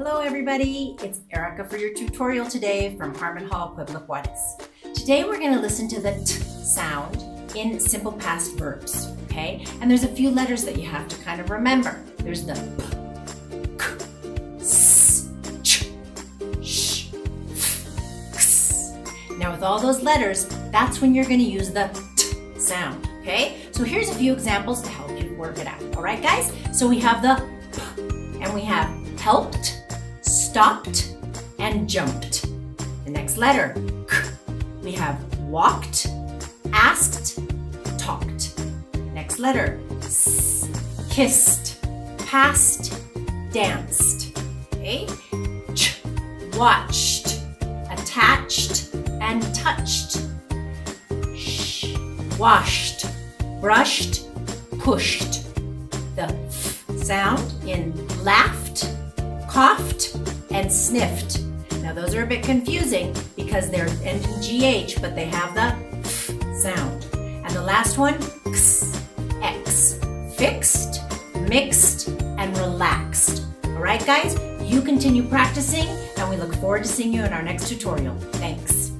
Hello everybody, it's Erika for your tutorial today from Harmon Hall Puebla Juárez. Today we're going to listen to the t sound in simple past verbs, okay? And there's a few letters that you have to kind of remember. There's the p, k, s, ch, sh, f, x. Now with all those letters, that's when you're going to use the t sound, okay? So here's a few examples to help you work it out, all right guys? So we have the p, and we have helped, stopped, and jumped. The next letter, k. We have walked, asked, talked. Next letter, s. Kissed, passed, danced. Okay? Ch. Watched, attached, and touched. Sh. Washed, brushed, pushed. The f sound in laughed, coughed, and sniffed. Now those are a bit confusing because they're ending GH, but they have the f sound. And the last one, x, x, fixed, mixed, and relaxed. All right, guys, you continue practicing, and we look forward to seeing you in our next tutorial. Thanks.